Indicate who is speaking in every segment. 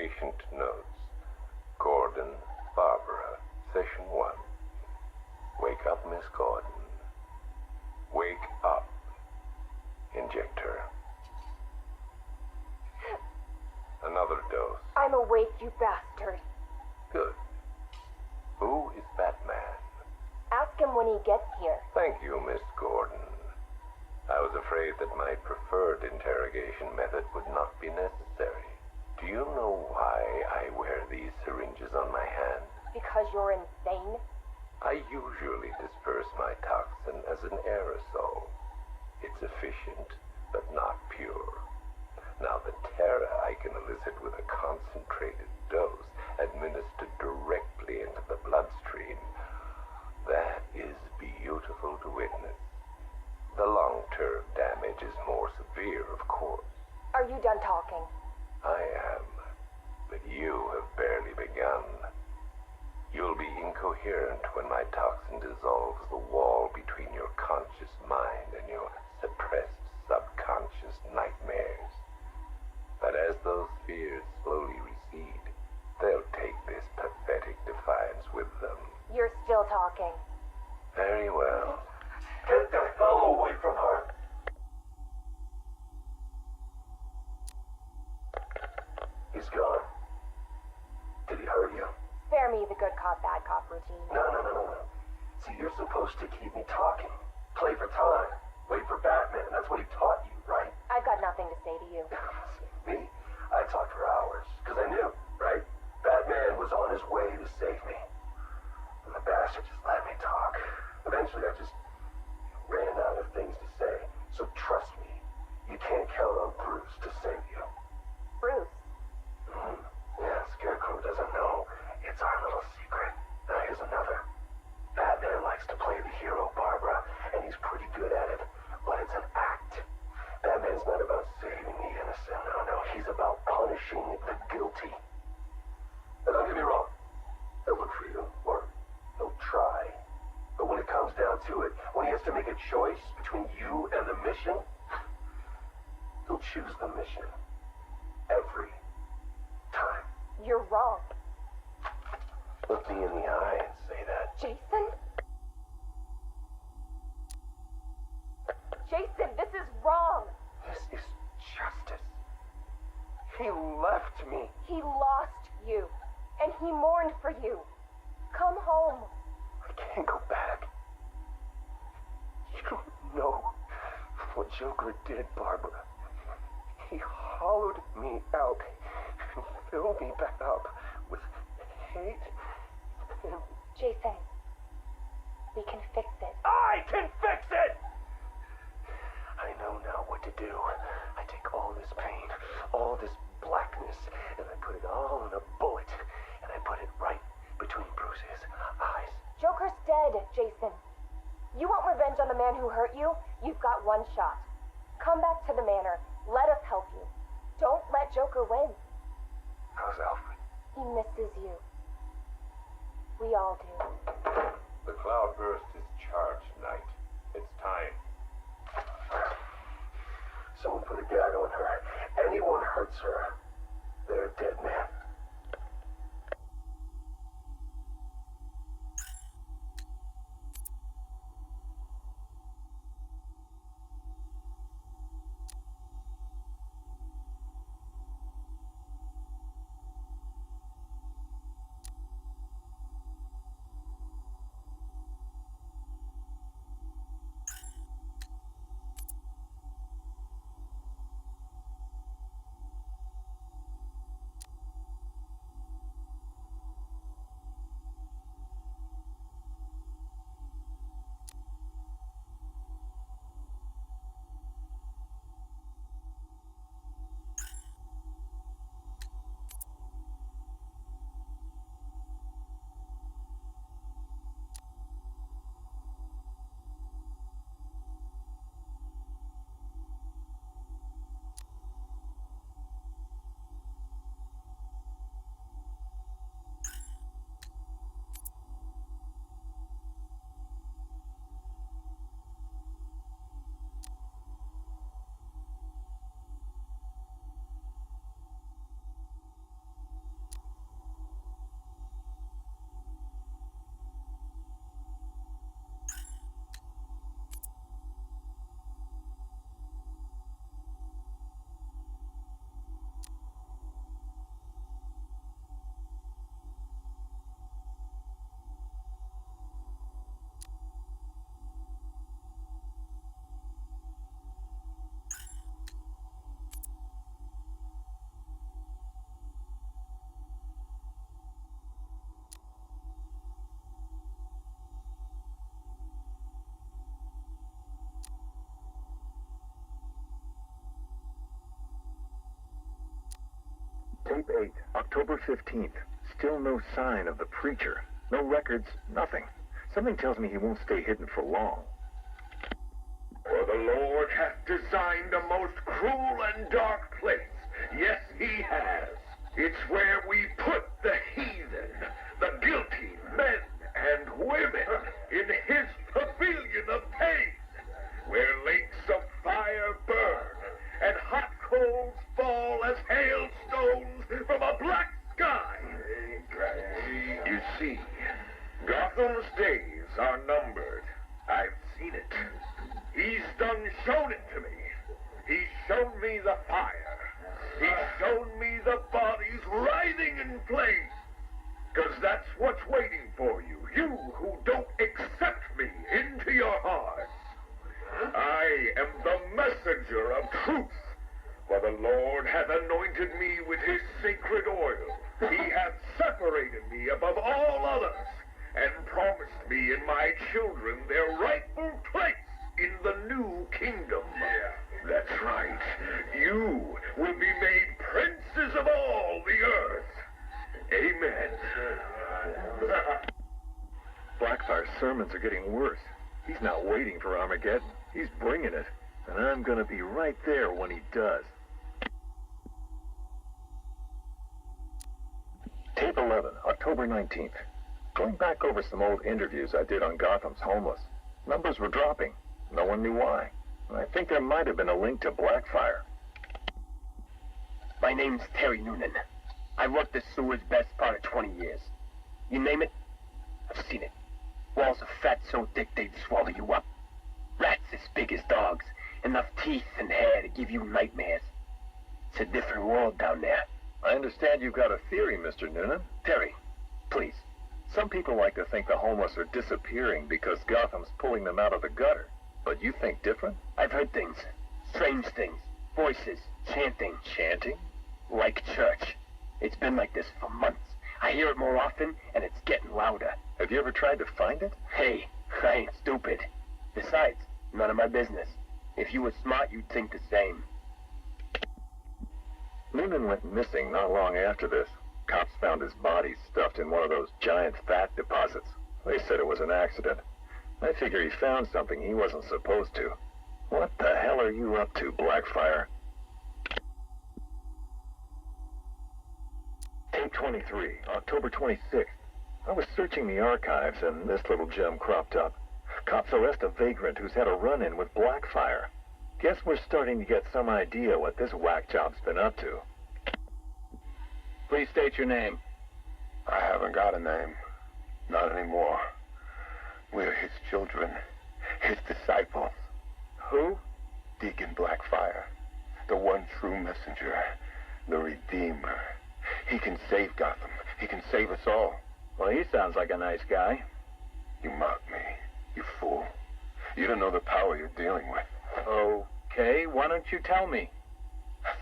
Speaker 1: Patient notes. Gordon, Barbara, session 1. Wake up, Miss Gordon. Wake up. Inject her. Another dose.
Speaker 2: I'm awake, you bastard.
Speaker 1: Good. Who is Batman?
Speaker 2: Ask him when he gets here.
Speaker 1: Thank you, Miss Gordon. I was afraid that my preferred interrogation method would not be necessary. Do you know why I wear these syringes on my hand?
Speaker 2: Because you're insane?
Speaker 1: I usually disperse my toxin as an aerosol. It's efficient, but not pure. Now, the terror I can elicit with a concentrated dose administered directly into the bloodstream, that is beautiful to witness. The long-term damage is more severe, of course.
Speaker 2: Are you done talking?
Speaker 1: I am, but you have barely begun. You'll be incoherent when my toxin dissolves the wall between your conscious mind and your suppressed subconscious nightmares. But as those fears slowly recede, they'll take this pathetic defiance with them.
Speaker 2: You're still talking.
Speaker 1: Very well.
Speaker 3: Get the hell away from her! He's gone. Did he hurt you?
Speaker 2: Spare me the good cop, bad cop routine.
Speaker 3: No. See, you're supposed to keep me talking. Play for time. Wait for Batman. That's what he taught you, right?
Speaker 2: I've got nothing to say to you.
Speaker 3: Me? I talked for hours. Because I knew, right? Batman was on his way to save me. And the bastard just let me talk. Eventually, I just ran out of things to say. So trust me, you can't count on Bruce to save you.
Speaker 2: Bruce.
Speaker 3: Yeah, Scarecrow doesn't know. It's our little secret. Now here's another. Batman likes to play the hero, Barbara, and he's pretty good at it. But it's an act. Batman's not about saving the innocent. No. He's about punishing the guilty. And don't get me wrong. He'll look for you, or he'll try. But when it comes down to it, when he has to make a choice between you and the mission, he'll choose the mission. Every time.
Speaker 2: You're wrong.
Speaker 1: Look me in the eye and say that.
Speaker 2: Jason? Jason, this is wrong.
Speaker 1: This is justice. He left me.
Speaker 2: He lost you, and he mourned for you. Come home.
Speaker 1: I can't go back. You don't know what Joker did, Barbara. He hollowed me out and filled me back up with hate and...
Speaker 2: Jason, we can fix it.
Speaker 1: I can fix it! I know now what to do. I take all this pain, all this blackness, and I put it all in a bullet, and I put it right between Bruce's eyes.
Speaker 2: Joker's dead, Jason. You want revenge on the man who hurt you? You've got one shot. Come back to the manor. Let us help you. Don't let Joker win.
Speaker 1: How's Alfred?
Speaker 2: He misses you. We all do.
Speaker 1: The cloudburst is charged, Knight. It's time.
Speaker 3: Someone put a gag on her. Anyone hurts her, they're a dead man.
Speaker 4: Tape 8, October 15th. Still no sign of the preacher. No records, nothing. Something tells me he won't stay hidden for long.
Speaker 3: For the Lord hath designed a most cruel and dark place. Yes, he has. It's where we put the heathen, the guilty men and women in his pavilion of pain, where lakes of fire burn and hot coals fall as hailstones from a black sky. You see, Gotham's days are numbered. I've seen it. He's shown it to me. He's shown me the fire. He's shown me the bodies writhing in flames. 'Cause that's what's waiting for you, you who don't accept me into your hearts. I am the messenger of truth, for the Lord hath anointed me with his sacred oil. He hath separated me above all others, and promised me and my children their rightful place in the new kingdom. Yeah, that's right. You will be made princes of all the earth. Amen.
Speaker 4: Blackfire's sermons are getting worse. He's not waiting for Armageddon. He's bringing it. And I'm gonna be right there when he does. Tape 11, October 19th. Going back over some old interviews I did on Gotham's homeless. Numbers were dropping. No one knew why. I think there might have been a link to Blackfire.
Speaker 5: My name's Terry Noonan. I worked the sewers best part of 20 years. You name it, I've seen it. Walls of fat so thick they'd swallow you up. Rats as big as dogs. Enough teeth and hair to give you nightmares. It's a different world down there.
Speaker 4: I understand you've got a theory, Mr. Noonan.
Speaker 5: Terry, please.
Speaker 4: Some people like to think the homeless are disappearing because Gotham's pulling them out of the gutter. But you think different?
Speaker 5: I've heard things. Strange things. Voices. Chanting.
Speaker 4: Chanting?
Speaker 5: Like church. It's been like this for months. I hear it more often, and it's getting louder.
Speaker 4: Have you ever tried to find it?
Speaker 5: Hey, I ain't stupid. Besides, none of my business. If you were smart, you'd think the same.
Speaker 4: Noonan went missing not long after this. Cops found his body stuffed in one of those giant fat deposits. They said it was an accident. I figure he found something he wasn't supposed to. What the hell are you up to, Blackfire? Tape 23, October 26th. I was searching the archives and this little gem cropped up. Cops arrest a vagrant who's had a run-in with Blackfire. Guess we're starting to get some idea what this whack job's been up to.
Speaker 5: Please state your name.
Speaker 3: I haven't got a name. Not anymore. We're his children. His disciples.
Speaker 5: Who?
Speaker 3: Deacon Blackfire. The one true messenger. The Redeemer. He can save Gotham. He can save us all.
Speaker 5: Well, he sounds like a nice guy.
Speaker 3: You mock me, you fool. You don't know the power you're dealing with.
Speaker 5: Okay, why don't you tell me?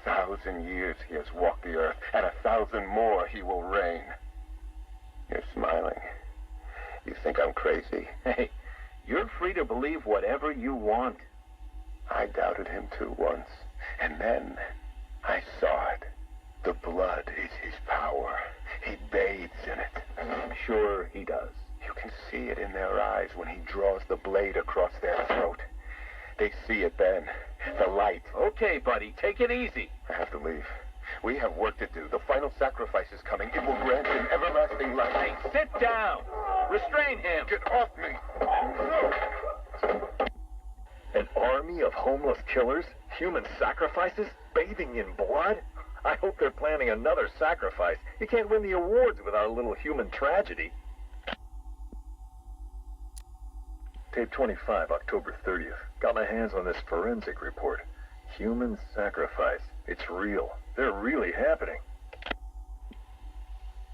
Speaker 3: 1,000 years he has walked the earth, and 1,000 more he will reign. You're smiling. You think I'm crazy?
Speaker 5: Hey, you're free to believe whatever you want.
Speaker 3: I doubted him too once, and then I saw it. The blood is his power. He bathes in it.
Speaker 5: I'm sure he does.
Speaker 3: You can see it in their eyes when he draws the blade across their throat. They see it then. The light.
Speaker 5: Okay, buddy, take it easy.
Speaker 3: I have to leave. We have work to do. The final sacrifice is coming. It will grant him everlasting life.
Speaker 5: Hey, sit down. Restrain him.
Speaker 3: Get off me.
Speaker 4: An army of homeless killers? Human sacrifices? Bathing in blood? I hope they're planning another sacrifice. You can't win the awards without a little human tragedy. Tape 25, October 30th. Got my hands on this forensic report. Human sacrifice. It's real. They're really happening.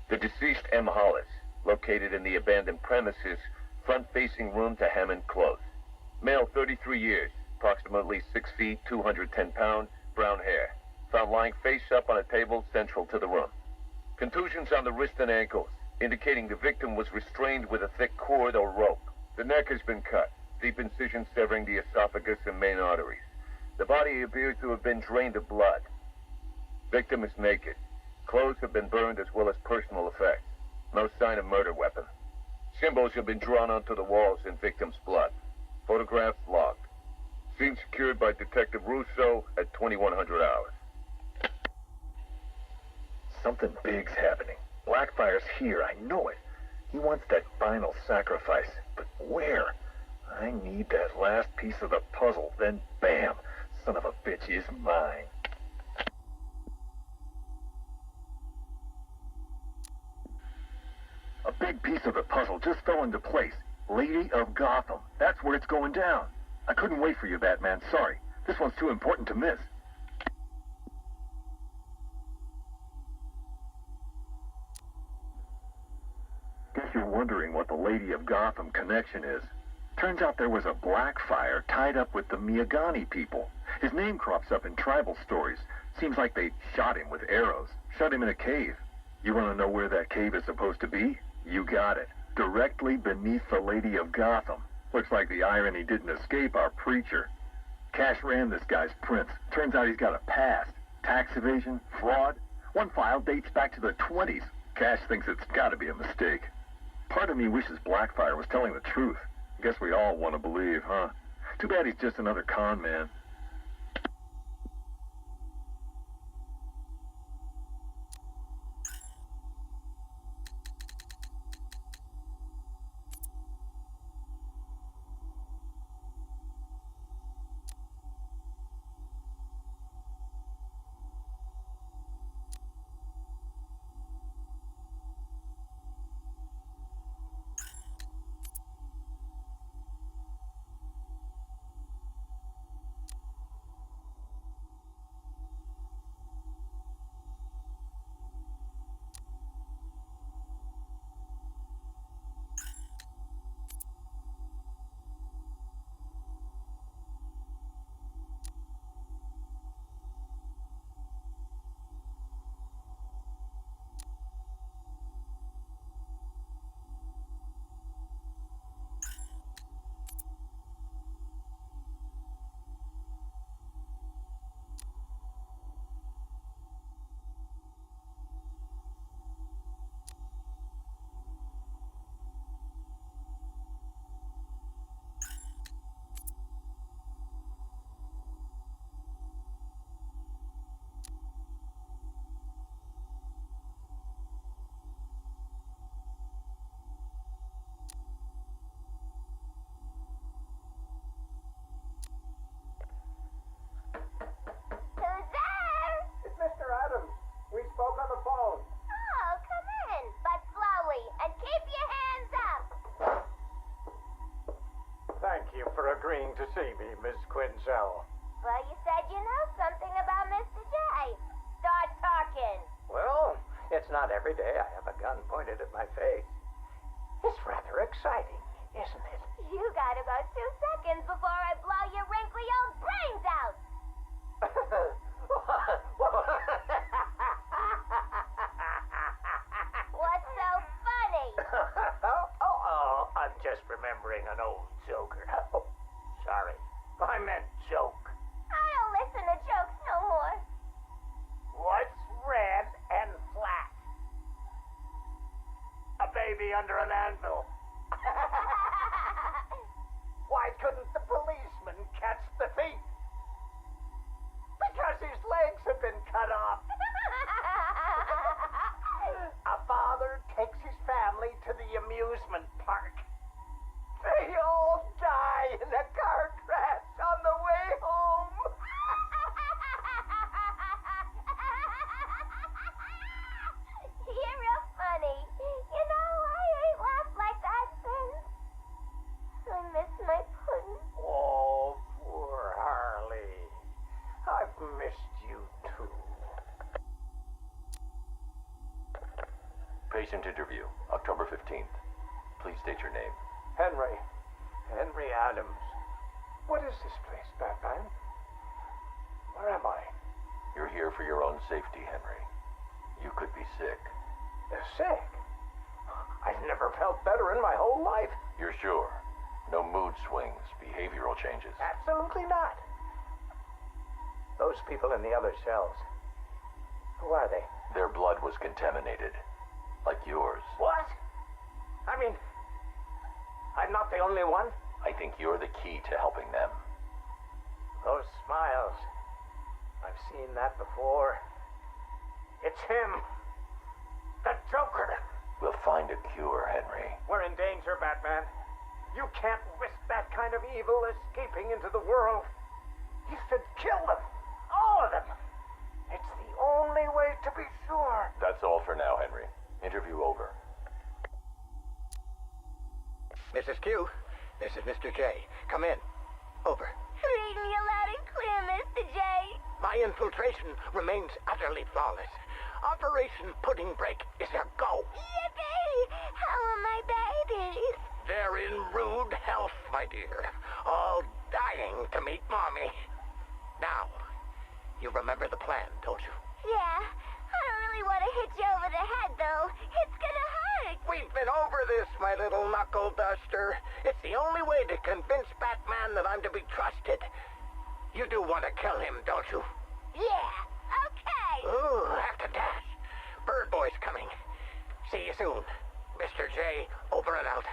Speaker 6: The deceased M. Hollis, located in the abandoned premises, front-facing room to Hammond Close. Male, 33 years, approximately 6 feet, 210 pounds, brown hair. Found lying face up on a table central to the room. Contusions on the wrist and ankles, indicating the victim was restrained with a thick cord or rope. The neck has been cut, deep incision severing the esophagus and main arteries. The body appears to have been drained of blood. Victim is naked, Clothes have been burned as well as personal effects. No sign of murder weapon. Symbols have been drawn onto the walls in victim's blood. Photographs logged. Scene secured by Detective Russo at 2100 hours.
Speaker 4: Something big's happening. Blackfire's here, I know it. He wants that final sacrifice, but where? I need that last piece of the puzzle, then bam! Son of a bitch is mine. A big piece of the puzzle just fell into place. Lady of Gotham. That's where it's going down. I couldn't wait for you, Batman. Sorry. This one's too important to miss. Guess you're wondering what the Lady of Gotham connection is. Turns out there was a Blackfire tied up with the Miyagani people. His name crops up in tribal stories. Seems like they shot him with arrows. Shut him in a cave. You want to know where that cave is supposed to be? You got it. Directly beneath the Lady of Gotham. Looks like the irony didn't escape our preacher. Cash ran this guy's prints. Turns out he's got a past. Tax evasion, fraud. One file dates back to the 20s. Cash thinks it's got to be a mistake. Part of me wishes Blackfire was telling the truth. Guess we all want to believe, huh? Too bad he's just another con man.
Speaker 7: Agreeing to see me, Miss Quinzel.
Speaker 2: Well, you said you know something about Mr. J. Start talking.
Speaker 7: Well, it's not every day I have a gun pointed at my face. It's rather exciting, isn't it?
Speaker 2: You gotta go 2 seconds before I blow your wrinkly old brains out. What's so funny?
Speaker 7: I'm just remembering an old joker. Oh, sorry. I meant joke.
Speaker 2: I don't listen to jokes no more.
Speaker 7: What's red and flat? A baby under an anvil. Why couldn't the policeman catch the thief? Because his legs have been cut off. A father takes his family to the amusement park. They all die in a car crash on the way home.
Speaker 2: You're real funny. You know, I ain't laughed like that since. I miss my pudding.
Speaker 7: Oh, poor Harley. I've missed you too.
Speaker 1: Patient interview, October 15th. Please state your name.
Speaker 7: Henry Adams. What is this place, Batman? Where am I?
Speaker 1: You're here for your own safety, Henry. You could be sick.
Speaker 7: Sick? I've never felt better in my whole life.
Speaker 1: You're sure? No mood swings, behavioral changes?
Speaker 7: Absolutely not. Those people in the other cells. Who are they?
Speaker 6: Their blood was contaminated. Like yours.
Speaker 7: What? I mean, I'm not the only one.
Speaker 6: I think you're the key to helping them.
Speaker 7: Those smiles. I've seen that before. It's him. The Joker.
Speaker 6: We'll find a cure, Henry.
Speaker 7: We're in danger, Batman. You can't risk that kind of evil escaping into the world. You should kill them. All of them. It's the only way to be sure.
Speaker 6: That's all for now, Henry. Interview over.
Speaker 8: Mrs. Q, this is Mr. J. Come in. Over.
Speaker 9: Reading you loud and clear, Mr. J.
Speaker 8: My infiltration remains utterly flawless. Operation Pudding Break is a go.
Speaker 9: Yippee! How are my babies?
Speaker 8: They're in rude health, my dear. All dying to meet Mommy. Now, you remember the plan, don't you?
Speaker 9: Yeah. I don't really want to hit you over the head, though. It's gonna hurt.
Speaker 8: We've been over this, my little knuckle duster. It's the only way to convince Batman that I'm to be trusted. You do want to kill him, don't you?
Speaker 9: Yeah. Okay.
Speaker 8: Ooh, have to dash. Bird Boy's coming. See you soon. Mr. J, over and out.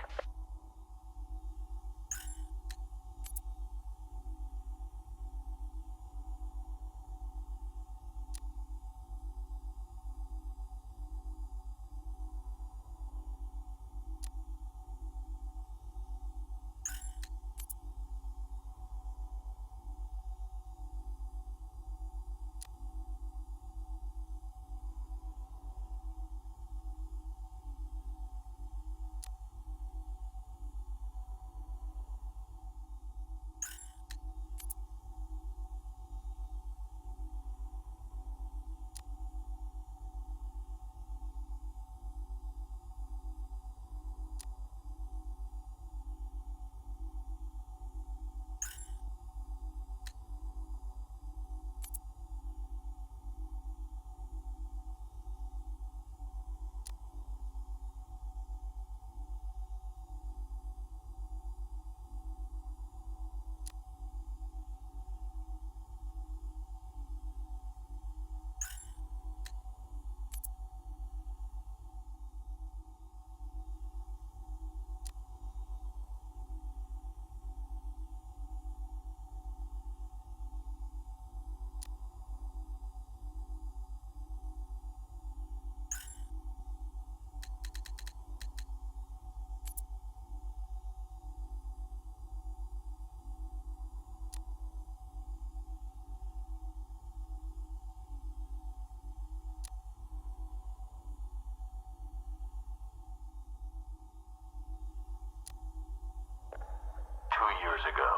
Speaker 3: Years ago,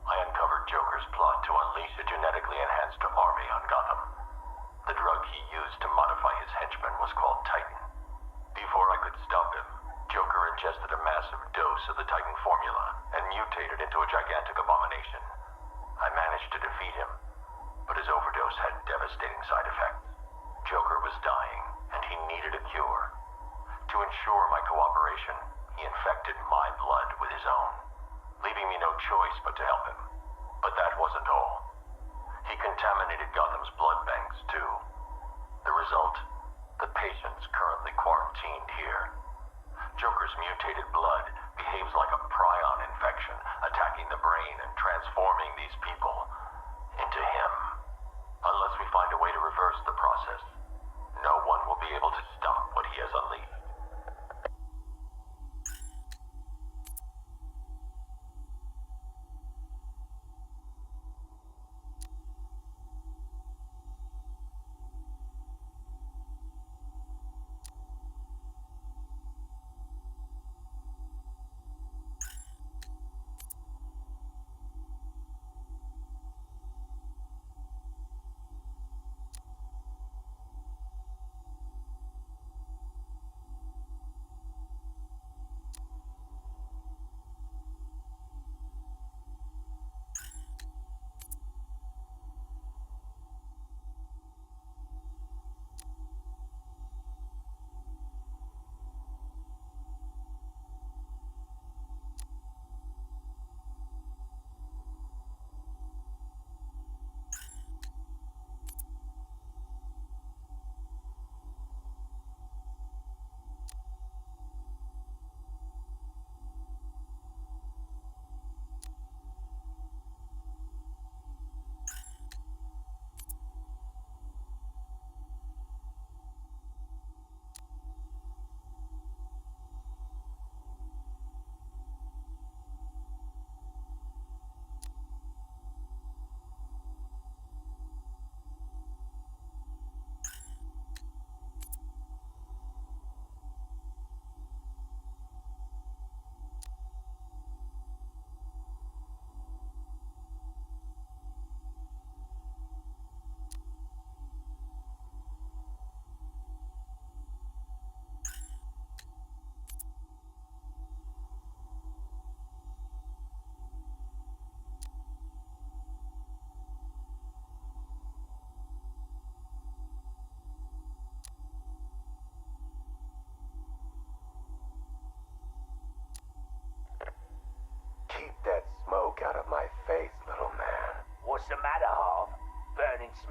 Speaker 3: I uncovered Joker's plot to unleash a genetically enhanced army on Gotham. The drug he used to modify his henchmen was called Titan. Before I could stop him, Joker ingested a massive dose of the Titan formula and mutated into a gigantic abomination. I managed to defeat him, but his overdose had devastating side effects. Joker was dying, and he needed a cure. To ensure my cooperation, he infected my blood with his own, leaving me no choice but to help him. But that wasn't all. He contaminated Gotham's blood banks, too. The result? The patients currently quarantined here. Joker's mutated blood behaves like a prion infection, attacking the brain and transforming these people into him. Unless we find a way to reverse the process, no one will be able to stop what he has unleashed.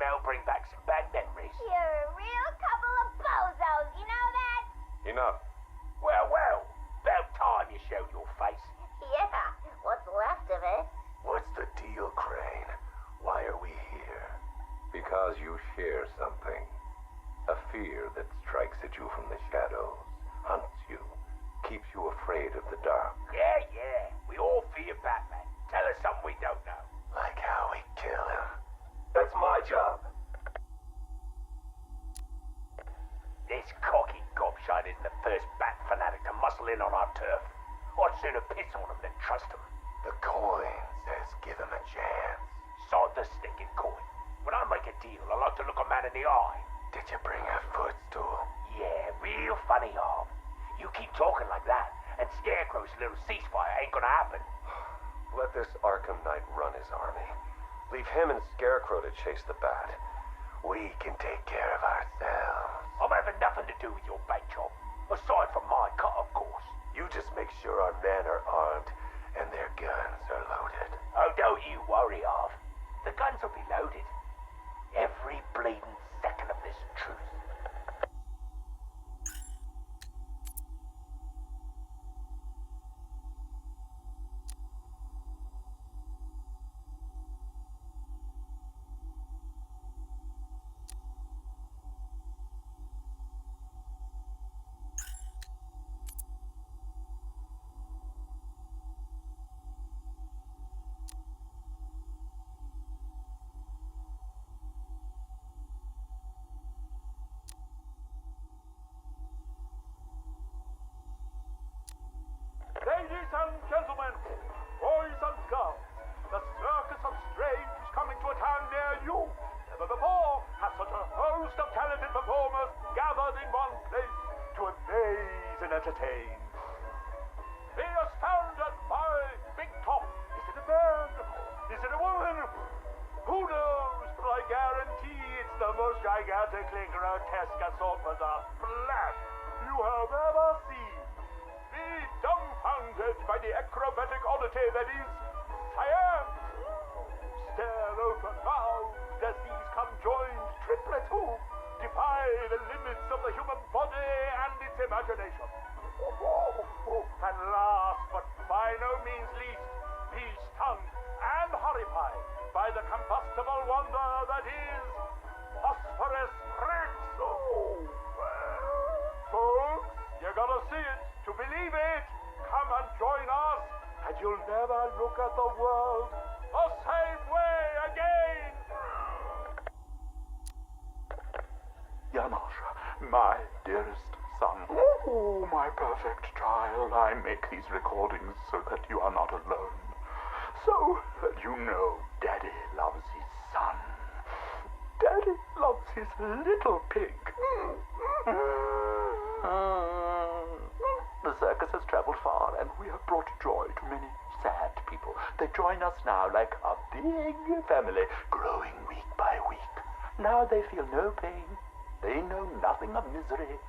Speaker 5: smell bring back some bad memories.
Speaker 9: You're a real couple of bozos, you know that?
Speaker 1: Enough.
Speaker 5: Well, about time you showed your face.
Speaker 9: Yeah, what's left of it.
Speaker 3: What's the deal, Crane? Why are we here?
Speaker 1: Because you share something. A fear that strikes at you from the shadows, hunts you, keeps you afraid of the dark.
Speaker 5: Yeah, we all fear Batman. Tell us something we don't know.
Speaker 3: Like how we kill him. That's my job.
Speaker 5: This cocky gobshite isn't the first bat fanatic to muscle in on our turf. I'd sooner piss on him than trust him.
Speaker 3: The coin says give him a chance.
Speaker 5: Sod the stinking coin. When I make a deal, I like to look a man in the eye.
Speaker 3: Did you bring a footstool?
Speaker 5: Yeah, real funny, Harv. You keep talking like that, and Scarecrow's little ceasefire ain't gonna happen.
Speaker 1: Let this Arkham Knight run his army. Leave him and Scarecrow to chase the bat.
Speaker 3: We can take care of ourselves.
Speaker 5: I'm having nothing to do with your bank job. Aside from my cut, of course.
Speaker 3: You just make sure our men are armed and their guns are loaded.
Speaker 5: Oh, don't you worry, Harv. The guns will be loaded. Every bleeding second of this truth.
Speaker 10: Ladies and gentlemen, boys and girls, the Circus of Strange is coming to a town near you. Never before has such a host of talented performers gathered in one place to amaze and entertain. Be astounded by Big Top. Is it a man? Is it a woman? Who knows? But I guarantee it's the most gigantically grotesque assortment of flesh you have ever seen. Be dumbfounded by the acrobatic oddity that is science. Stare open mouthed as these conjoined triplets who defy the limits of the human body and its imagination. And last but by no means least, be stunned and horrified by the combustible wonder that is phosphorus Rex. Folks, you gotta see it to believe it. Come and join us, and you'll never look at the world the same way again.
Speaker 11: Janosch, my dearest son. Oh, my perfect child. I make these recordings so that you are not alone. So that you know Daddy loves his son. Daddy loves his little pig. The circus has traveled far, and we have brought joy to many sad people. They join us now like a big family, growing week by week. Now they feel no pain. They know nothing of misery.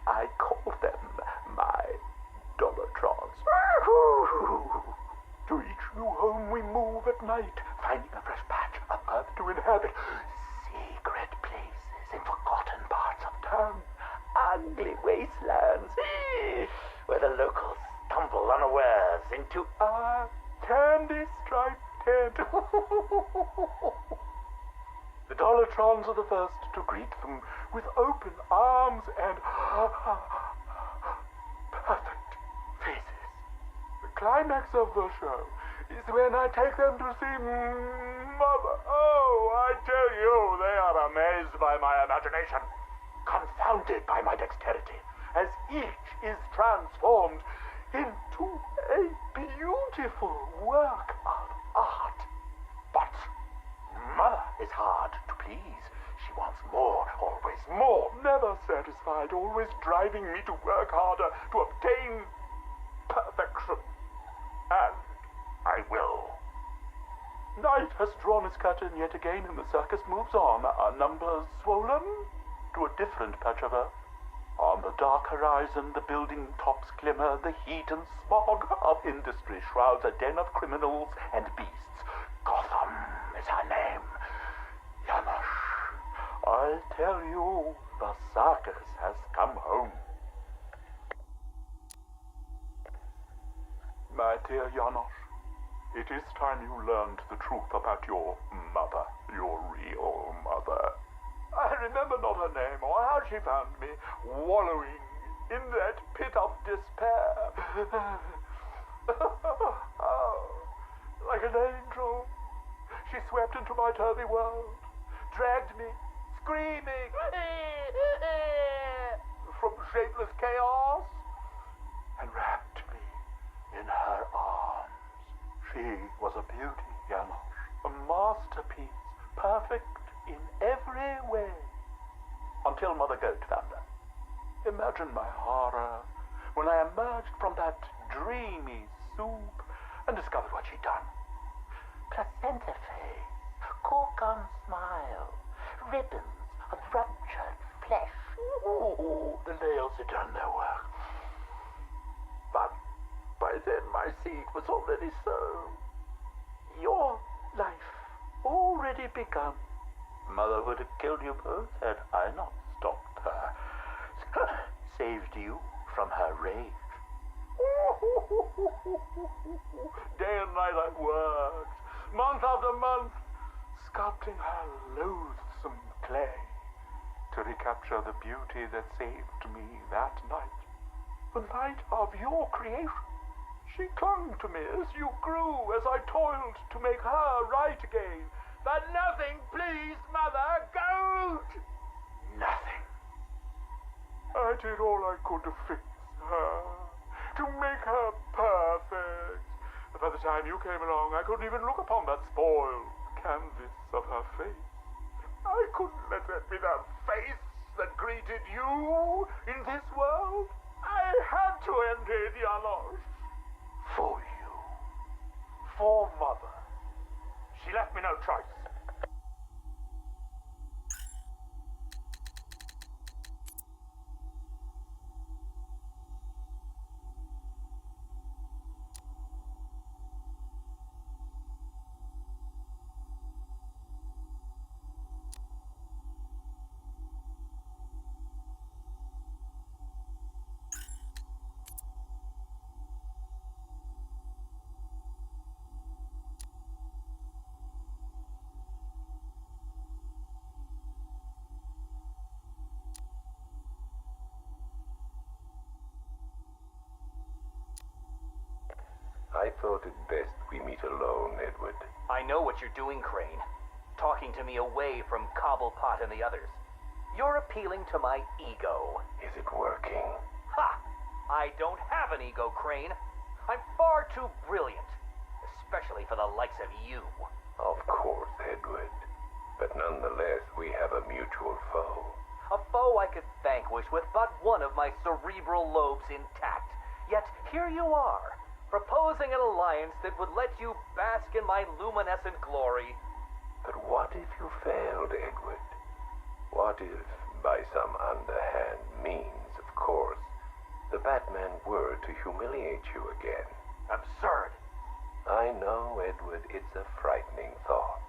Speaker 11: I call them my Dollartrons. To each new home we move at night, finding a fresh patch of earth to inhabit. Secret places in forgotten parts of town. Ugly wastelands where the locals stumble unawares into our candy-striped tent. The Dollartrons are the first to greet them with open arms and perfect faces. The climax of the show is when I take them to see Mother. Oh, I tell you, they are amazed by my imagination, confounded by my dexterity, as each is transformed into a beautiful work of art. But Mother is hard to please. She wants more, always more, never satisfied, always driving me to work harder to obtain perfection. And I will. Night has drawn its curtain yet again, and the circus moves on, our numbers swollen to a different patch of earth. On the dark horizon, the building tops glimmer, the heat and smog of industry shrouds a den of criminals and beasts. Gotham is her name. Janosch. I tell you, the circus has come home. My dear Janos, it is time you learned the truth about your mother, your real mother. I remember not her name or how she found me, wallowing in that pit of despair. Oh, like an angel, she swept into my turvy world, dragged me, screaming, from shapeless chaos, and wrapped me in her arms. She was a beauty, Janos, a masterpiece, perfect in every way, until Mother Goat found her. Imagine my horror when I emerged from that dreamy soup and discovered what she'd done. Placenta face, cork-on smile, ribbons of ruptured flesh. Ooh, the nails had done their work. But by then my seed was already sown. Your life already begun. Mother would have killed you both had I not stopped her. Saved you from her rage. Day and night I worked, month after month, sculpting her loathsome clay to recapture the beauty that saved me that night. The night of your creation. She clung to me as you grew, as I toiled to make her right again. But nothing pleased Mother Goat! Nothing. I did all I could to fix her, to make her perfect. But by the time you came along, I couldn't even look upon that spoiled canvas of her face. I couldn't let that be the face that greeted you in this world. I had to end it, Janos. For you. For Mother. She left me no choice.
Speaker 1: I thought it best we meet alone, Edward.
Speaker 12: I know what you're doing, Crane. Talking to me away from Cobblepot and the others. You're appealing to my ego.
Speaker 1: Is it working?
Speaker 12: Ha! I don't have an ego, Crane. I'm far too brilliant. Especially for the likes of you.
Speaker 1: Of course, Edward. But nonetheless, we have a mutual foe.
Speaker 12: A foe I could vanquish with but one of my cerebral lobes intact. Yet here you are, proposing an alliance that would let you bask in my luminescent glory.
Speaker 1: But what if you failed, Edward? What if, by some underhand means, of course, the Batman were to humiliate you again?
Speaker 12: Absurd.
Speaker 1: I know, Edward, it's a frightening thought.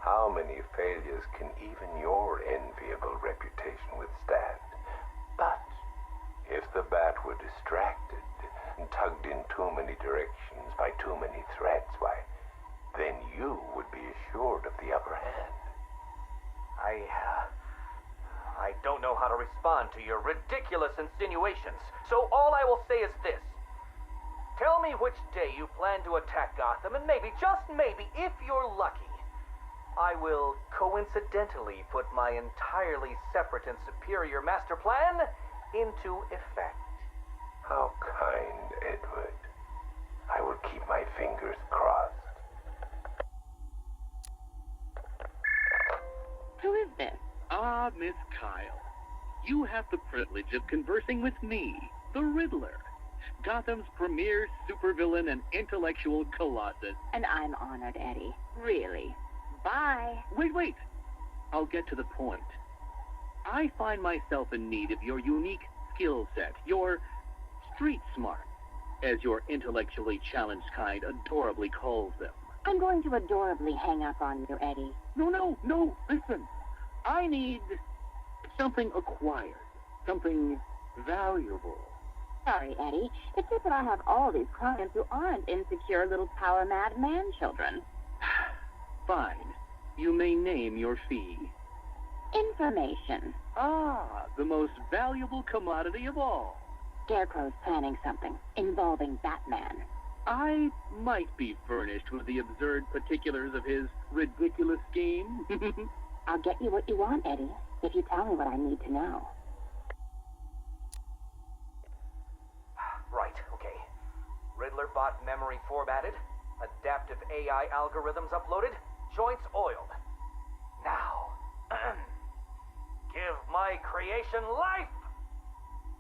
Speaker 1: How many failures can even your enviable reputation withstand? But if the Bat were distracted and tugged in too many directions by too many threats, why, then you would be assured of the upper hand.
Speaker 12: I don't know how to respond to your ridiculous insinuations, so all I will say is this. Tell me which day you plan to attack Gotham, and maybe, just maybe, if you're lucky, I will coincidentally put my entirely separate and superior master plan into effect.
Speaker 1: How kind, Edward. I will keep my fingers crossed.
Speaker 13: Who is this? Ah, Miss Kyle. You have the privilege of conversing with me, the Riddler, Gotham's premier supervillain and intellectual colossus.
Speaker 14: And I'm honored, Eddie. Really. Bye.
Speaker 13: Wait. I'll get to the point. I find myself in need of your unique skill set, your street smart, as your intellectually challenged kind adorably calls them.
Speaker 14: I'm going to adorably hang up on you, Eddie.
Speaker 13: No, listen. I need something acquired, something valuable.
Speaker 14: Sorry, Eddie. It's just that I have all these clients who aren't insecure little power-mad man-children.
Speaker 13: Fine. You may name your fee.
Speaker 14: Information.
Speaker 13: Ah, the most valuable commodity of all.
Speaker 14: Scarecrow's planning something involving Batman.
Speaker 13: I might be furnished with the absurd particulars of his ridiculous scheme.
Speaker 14: I'll get you what you want, Eddie, if you tell me what I need to know.
Speaker 12: Right, okay. Riddler bot memory formatted, adaptive AI algorithms uploaded, joints oiled. Now, give my creation life!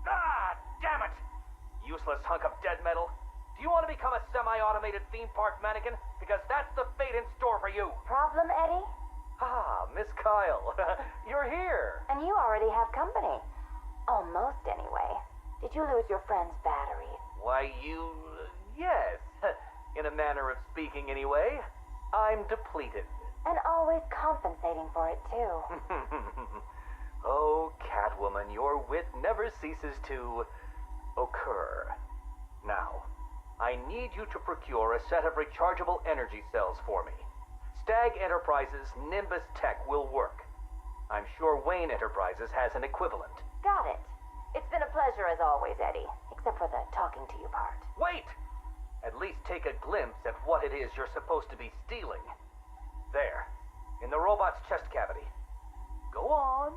Speaker 12: Ah, damn it! Useless hunk of dead metal. Do you want to become a semi-automated theme park mannequin? Because that's the fate in store for you.
Speaker 2: Problem, Eddie?
Speaker 12: Ah, Miss Kyle, you're here.
Speaker 2: And you already have company. Almost, anyway. Did you lose your friend's battery?
Speaker 12: Why, yes. In a manner of speaking, anyway. I'm depleted.
Speaker 2: And always compensating for it, too.
Speaker 12: Oh, Catwoman, your wit never ceases to occur. Now, I need you to procure a set of rechargeable energy cells for me. Stag Enterprises' Nimbus Tech will work. I'm sure Wayne Enterprises has an equivalent.
Speaker 2: Got it. It's been a pleasure as always, Eddie. Except for the talking to you part.
Speaker 12: Wait! At least take a glimpse at what it is you're supposed to be stealing. There, in the robot's chest cavity. Go on.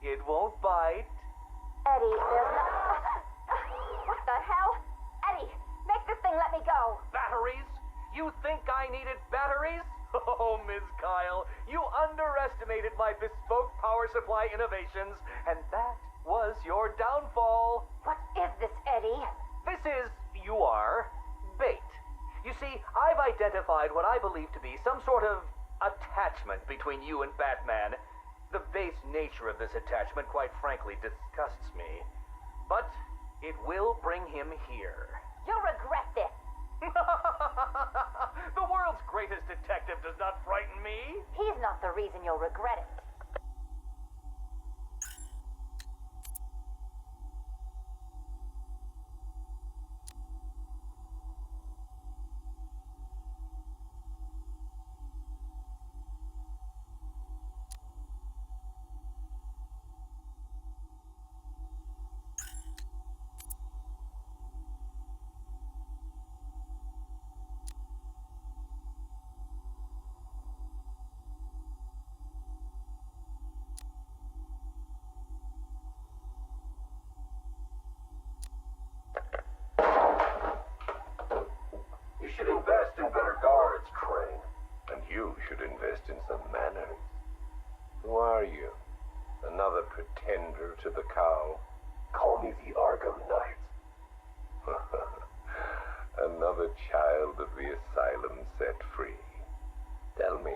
Speaker 12: It won't bite.
Speaker 2: Eddie, there's no... What the hell? Eddie, make this thing let me go.
Speaker 12: Batteries? You think I needed batteries? Oh, Ms. Kyle, you underestimated my bespoke power supply innovations, and that was your downfall.
Speaker 2: What is this, Eddie?
Speaker 12: This is, bait. You see, I've identified what I believe to be some sort of attachment between you and Batman. The base nature of this attachment, quite frankly, disgusts me. But it will bring him here.
Speaker 2: You'll regret this.
Speaker 12: The world's greatest detective does not frighten me.
Speaker 2: He's not the reason you'll regret it.
Speaker 3: You should invest in better guards, Crane.
Speaker 1: And you should invest in some manners. Who are you? Another pretender to the cow?
Speaker 3: Call me the Arkham Knight.
Speaker 1: Another child of the asylum set free. Tell me,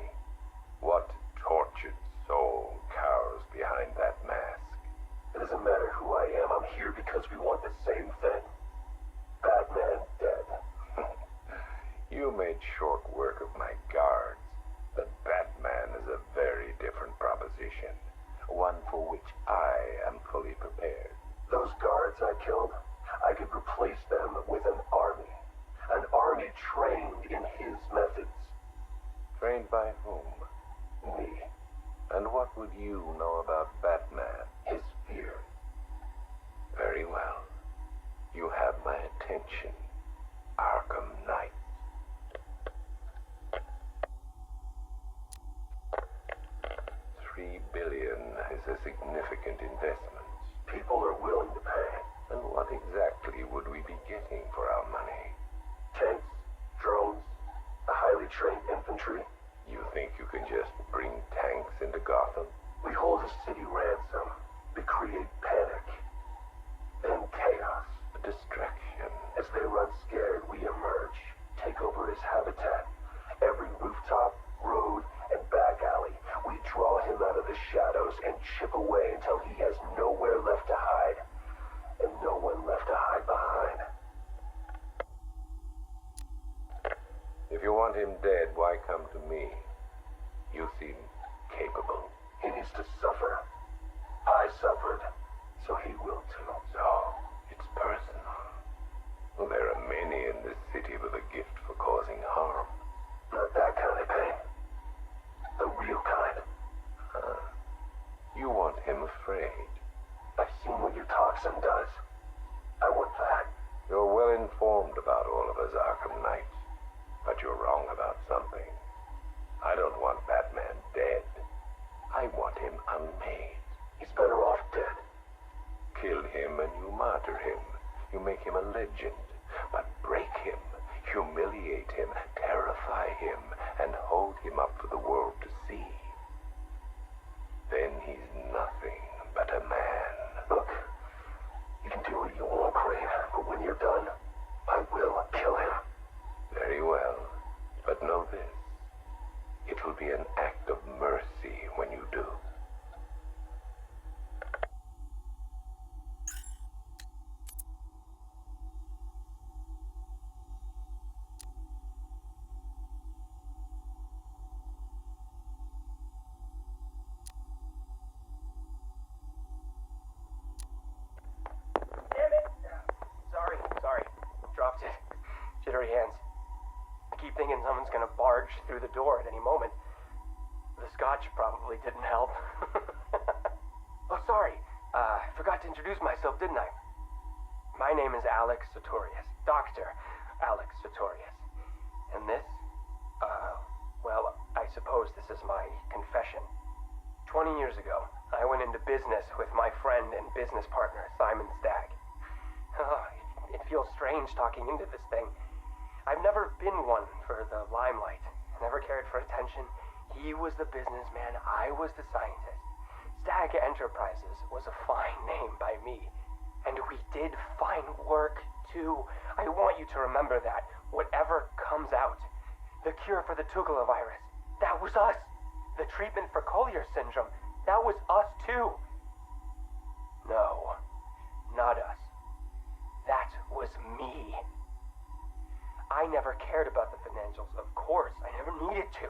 Speaker 1: what tortured soul cowers behind that mask?
Speaker 3: It doesn't matter who I am. I'm here because we want the same thing. Batman dead.
Speaker 1: You made short work of my guards, but Batman is a very different proposition. One for which I am fully prepared.
Speaker 3: Those guards I killed, I could replace them with an army. An army trained in his methods.
Speaker 1: Trained by whom?
Speaker 3: Me.
Speaker 1: And what would you know about Batman?
Speaker 3: His fear.
Speaker 1: Very well. You have my attention, Arkham Knight. $3 billion is a significant investment.
Speaker 3: People are willing to pay.
Speaker 1: And what exactly would we be getting for our money?
Speaker 3: Tanks, drones, a highly trained infantry.
Speaker 1: You think you can just bring tanks into Gotham?
Speaker 3: We hold a city ransom. We create panic. Then chaos.
Speaker 1: A distraction.
Speaker 3: As they run scared, we emerge. Take over his habitat. Every rooftop, road, and back alley. We draw him out of the shadows and chip away until he has nowhere left to hide. And no one left to hide behind.
Speaker 1: If you want him dead, why come to me? You seem capable.
Speaker 3: In needs to suffer. I suffered, so he will too.
Speaker 1: So, it's personal. Well, there are many in this city with a gift for causing harm.
Speaker 3: Not that kind of pain. The real kind.
Speaker 1: You want him afraid.
Speaker 3: I've seen what your toxin does. I want that.
Speaker 1: You're well informed about all of us Arkham Knights, but you're wrong about something. I don't want Batman dead. I want him unmade.
Speaker 3: He's better off dead.
Speaker 1: Kill him and you martyr him. You make him a legend. But break him, humiliate him, terrify him, and hold him up for the world to see. Then he's nothing but a man.
Speaker 3: Look, you can do what you want, Crane, but when you're done, I will kill him.
Speaker 1: Very well, but know this. It will be an act of mercy when you do.
Speaker 5: Damn it! Sorry. Dropped it. Jittery hands. I keep thinking someone's gonna barge through the door at any moment. The scotch probably didn't help. Oh, sorry. Forgot to introduce myself, didn't I? My name is Alex Sartorius. Dr. Alex Sartorius. And this? Well, I suppose this is my confession. 20 years ago, I went into business with my friend and business partner, Simon Stagg. Oh, it feels strange talking into this thing. I've never been one for the limelight. Never cared for attention. He was the businessman, I was the scientist. Stagg Enterprises was a fine name by me. And we did fine work, too. I want you to remember that. Whatever comes out. The cure for the Tugela virus. That was us. The treatment for Collier syndrome. That was us, too. No, not us. That was me. I never cared about the financials, of course. I never needed to.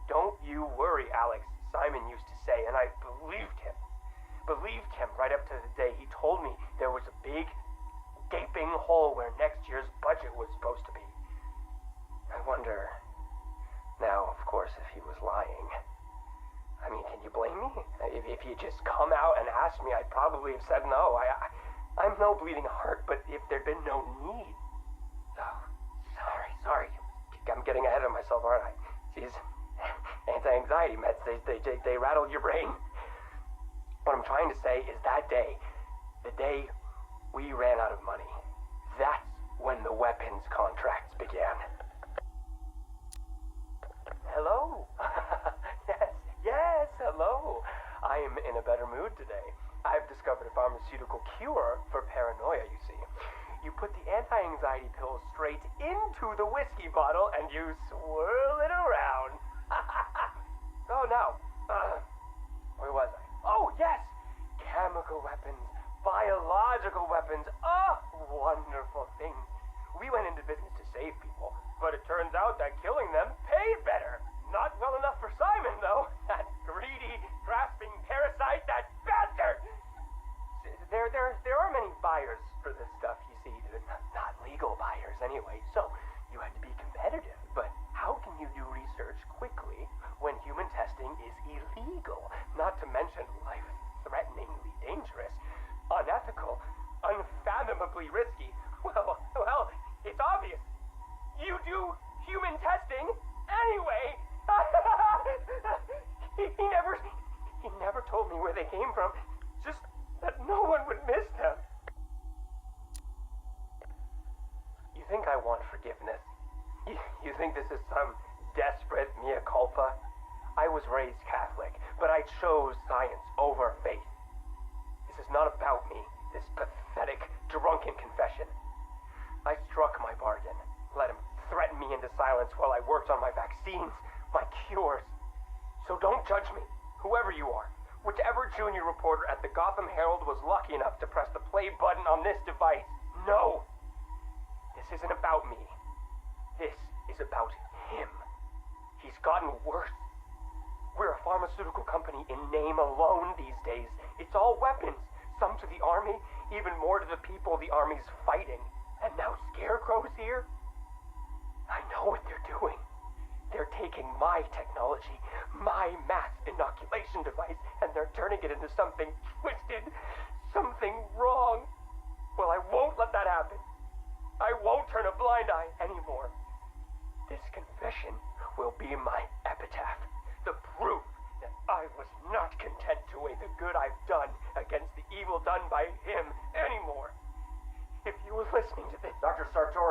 Speaker 5: Don't you worry, Alex, Simon used to say, and I believed him. Believed him right up to the day he told me there was a big, gaping hole where next year's budget was supposed to be. I wonder, now, of course, if he was lying. I mean, can you blame me? If he had just come out and asked me, I'd probably have said no. I'm no bleeding heart, but if there'd been no need. Oh, sorry. I'm getting ahead of myself, aren't I? Jeez. Anti-anxiety meds, they rattle your brain. What I'm trying to say is that day, the day we ran out of money, that's when the weapons contracts began. Hello? Yes, hello. I am in a better mood today. I've discovered a pharmaceutical cure for paranoia, you see. You put the anti-anxiety pills straight into the whiskey bottle and you swirl it around. Oh, no. Where was I? Oh, yes! Chemical weapons, biological weapons. Oh, wonderful things. We went into business to save people, but it turns out that killing them paid better. Not well enough for Simon, though. That greedy, grasping parasite, that bastard! There are many buyers for this stuff, you see. Not legal buyers, anyway, so you had to be competitive. But how can you do research quickly when human testing is illegal? Not to mention life-threateningly dangerous, unethical, unfathomably risky. Well, it's obvious. You do human testing anyway. He never told me where they came from. Just that no one would miss them. You think I want forgiveness? You think this is some desperate mea culpa? I was raised Catholic, but I chose science over faith. This is not about me, this pathetic, drunken confession. I struck my bargain, let him threaten me into silence while I worked on my vaccines, my cures. So don't judge me, whoever you are. Whichever junior reporter at the Gotham Herald was lucky enough to press the play button on this device. No! This isn't about me. This is about him. He's gotten worse.
Speaker 15: We're a pharmaceutical company in name alone these days. It's all weapons. Some to the army, even more to the people the army's fighting. And now Scarecrow's here? I know what they're doing. They're taking my technology, my mass inoculation device, and they're turning it into something twisted, something wrong. Well, I won't let that happen. I won't turn a blind eye anymore. This confession will be my epitaph, the proof that I was not content to weigh the good I've done against the evil done by him anymore. If you were listening to this...
Speaker 12: Dr. Sartorius.